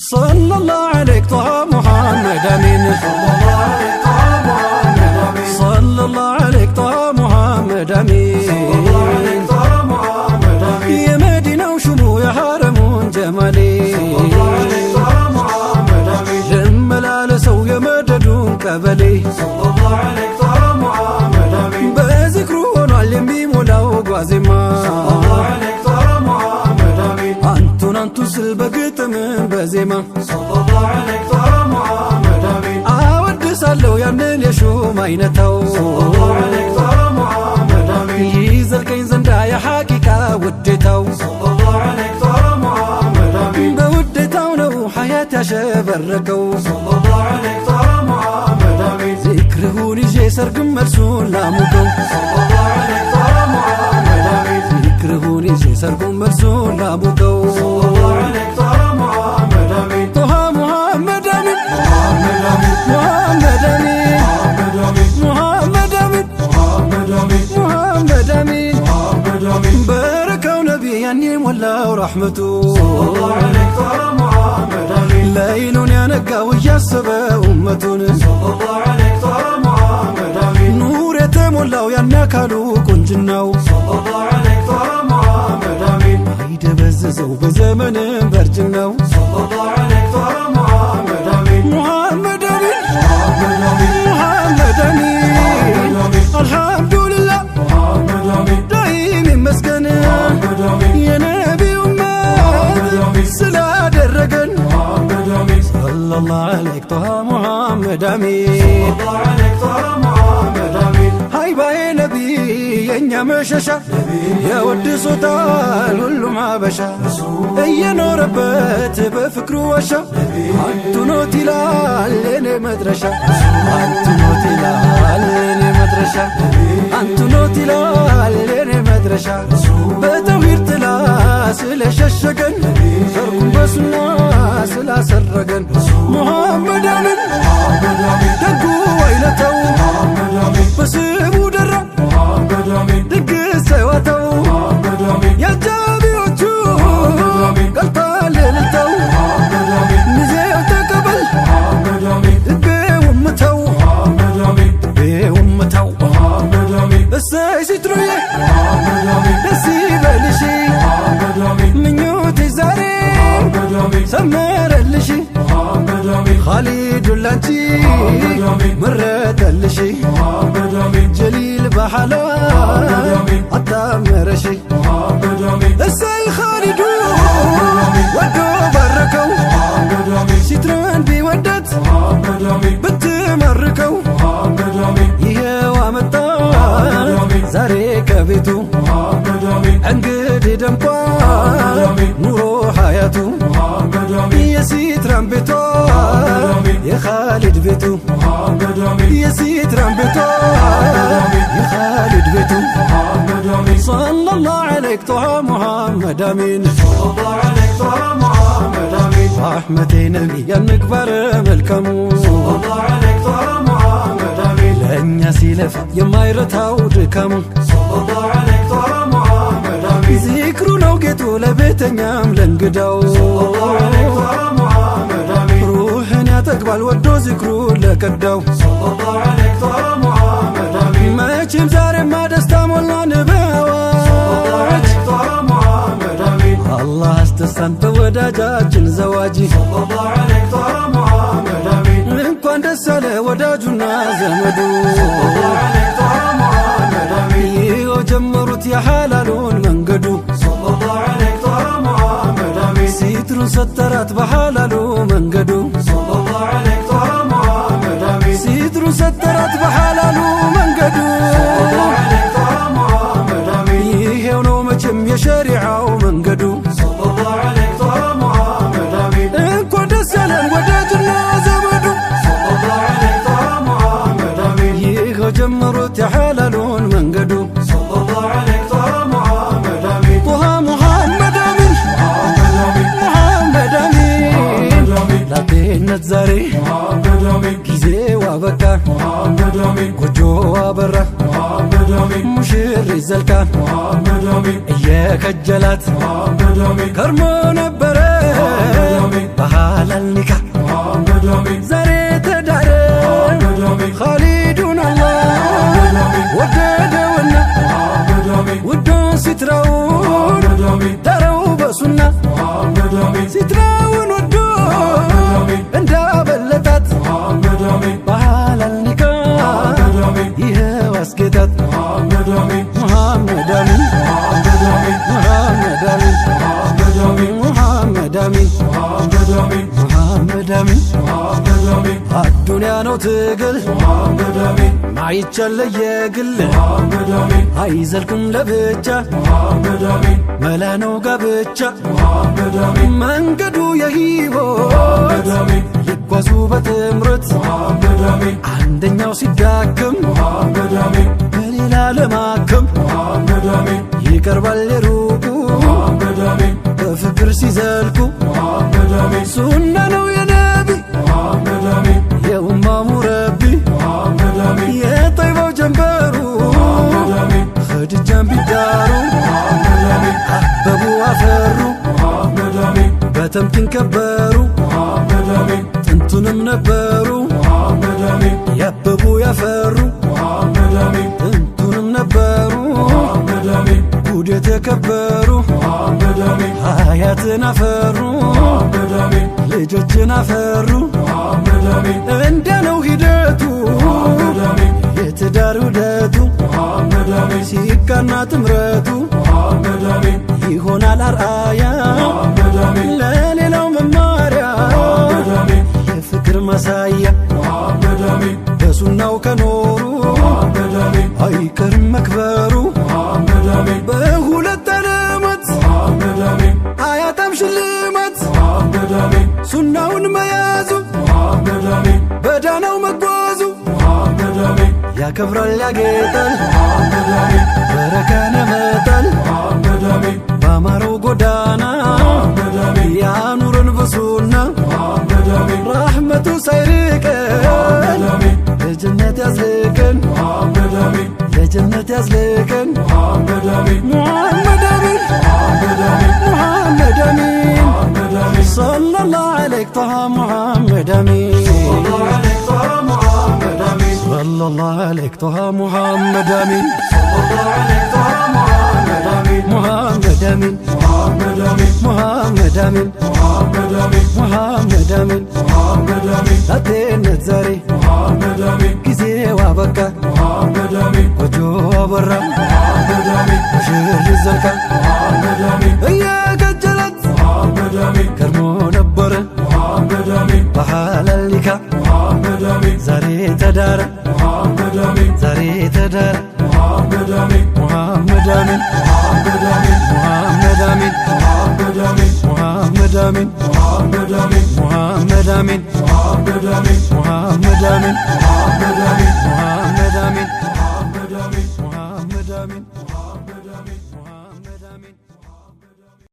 صلى الله عليك طه محمد أمين صلى الله عليك طه محمد أمين يا مدينة وشمو يا حرم جمالي جمال سو يا مددون قبلي بذكرون علمي مولاو غازما انتو سلبقت من بزيما አወድሳለሁ ያንን የሹም አይነታው ይዘልቀኝ ዘንዳ የሐቂቃ ውዴታው በውዴታው ነው ሐያት ያሸበረቀው ዚክርሁን ይዤ ሰርግም መልሱን ላሙቀው ዚክርሁን ይዤ ሰርጉም መልሱን ላሙቀው بركة نبي يعني ولا رحمته صلى عليك محمد ليل ينقى ويسبى أمتنا صلى عليك محمد نور يتمولى وينكالو كنجناو صلى عليك محمد هيد بززو بزمن برجناو صلى عليك محمد محمد محمد الحمد لله دايم مسكن يا نبي أمة سلا درجن صلى الله عليك طه محمد أمين صلى الله عليك طه محمد أمين هاي باي نبي يا مششا يا ود صوتال كله ما بشا يا نور بيت بفكر وشا انتو نوتي لالني مدرشا انتو نوتي لالني مدرشا انتو نوتي لالني مدرشا بتوهير تلا سلا ششقن شركم بسنا سلا سرقن محمد أمين دقو ويلتو بسيبو درا دق سواتو يا جابي وجو قلطال للتو نزيو تقبل دبي ومتو دبي ومتو الساي ستروي دسي بلشي من يوتي زاري سمر اللشي خالد اللانتي مرت اللشي جليل بحلا عطام رشي الساي خالد ودو بركو ستران بيودت بتمركو يهو عمتا زاري كبيتو عنقد دمقا نورو حياتو يا سيتران بيتو يا خالد بيتو يا سيتران بيتو يا خالد بيتو صلى الله عليك طه محمد أمين صلى الله عليك طه محمد أمين رحمتي نبي المكبر ملكمو صلى الله عليك طه محمد أمين لأن يسيلف يما يرتاو دكمو صلى الله عليك طه محمد أمين ذكرو نوقتو لبيتنيام لنقداو صلى الله عليك طه محمد أمين روحن يا تقبل ودو ذكرو لكداو صلى الله عليك طه محمد أمين ما يجيب زاري ما دستام والله نباواج صلى الله عليك طه محمد أمين الله استسلمت وداجاجن زواجي صلى الله عليك طه محمد أمين እንኳን ደስ አለ ወዳጁና ዘመዱ صلى الله عليك طه محمد أمين ይኸው ጀመሩት የሐላሉን መንገዱ صلى الله عليك طه محمد أمين ሲትሩ ሰተራት በሐላሉ መንገዱ صلى الله عليك طه محمد أمين ሲትሩ ሰተራት በሐላሉ መንገዱ صلى الله عليك طه محمد أمين ይኸው ነው መቼም የሸሪዓው መንገዱ صلى الله عليك طه محمد أمين እንኳን ደስ አለን ወዳጁና ዘመዱ صلى الله عليك طه محمد أمين ይኸው ጀመሩት የሐላሉን መንገዱ صلى الله عليك طه محمد أمين طه محمد أمين محمد أمين ላጤነት ዛሬ ጊዜው አበቃ ጎጆዋ በራ ሙሽር ይዘልቃ እየከጀላት ከርሞ ነበረ በሐላል ነው ትግል ማይቻል ለየግል አይዘልቅም ለብቻ መላ ነው ጋብቻ መንገዱ የሕይወት ሊጓዙ በጥምረት አንደኛው ሲዳክም በሌላ ለማከም ይቀርባል የሩቁ በፍቅር ሲዘልቁ ሱና ነው የነቢ የኡማ ሙረቢ የጠይባው ጀንበሩ ኸዲጃን ቢዳሩ አበቡ አፈሩ በተምኪን ከበሩ ጥንቱንም ነበሩ ያበቡ ያፈሩ ጥንቱንም ነበሩ ጉድ የተከበሩ ሀያትን አፈሩ ልጆችን አፈሩ እንደ ነው ሂደቱ የትዳር ውደቱ ሲቃና ጥምረቱ ይሆናል አርአያ ለሌላው መማሪያ የፍቅር ማሳያ በሱናው ከኖሩ አይቀርም መክበሩ በሁለት ዓለማት አያጣም ሽልማት ሱናውን መያዙ በዳናው መጓዙ ያከብራል ያጌጣል በረካን ያመጣል ባማረው ጎዳና ያኑረን በሱና ራህመቱ ሳይርቀን ለጀነት ያዝልቀን ለጀነት ያዝልቀን ሙሐመድ አሚን ሙሐመድ አሚን ሰለላሁ ዐለይሂ ጣሃ ሙሐመድ አሚን ሰለላሁ ዐለይሂ ጣሃ ሙሐመድ አሚን ሙሐመድ አሚን ሙሐመድ አሚን ሙሐመድ አሚን ላጤነት ዛሬ ጊዜው አበቃ ጎጆ አበራ ሙሽር ዘልቃ እየከጀለት ከርሞ ነበረ በሐላል ኒካ ዛሬ ተዳረ ዛሬ ተዳረ ሙሐመድ አሚን ሙሐመድ አሚን ሙሐመድ አሚን ሙሐመድ አሚን ሙሐመድ አሚን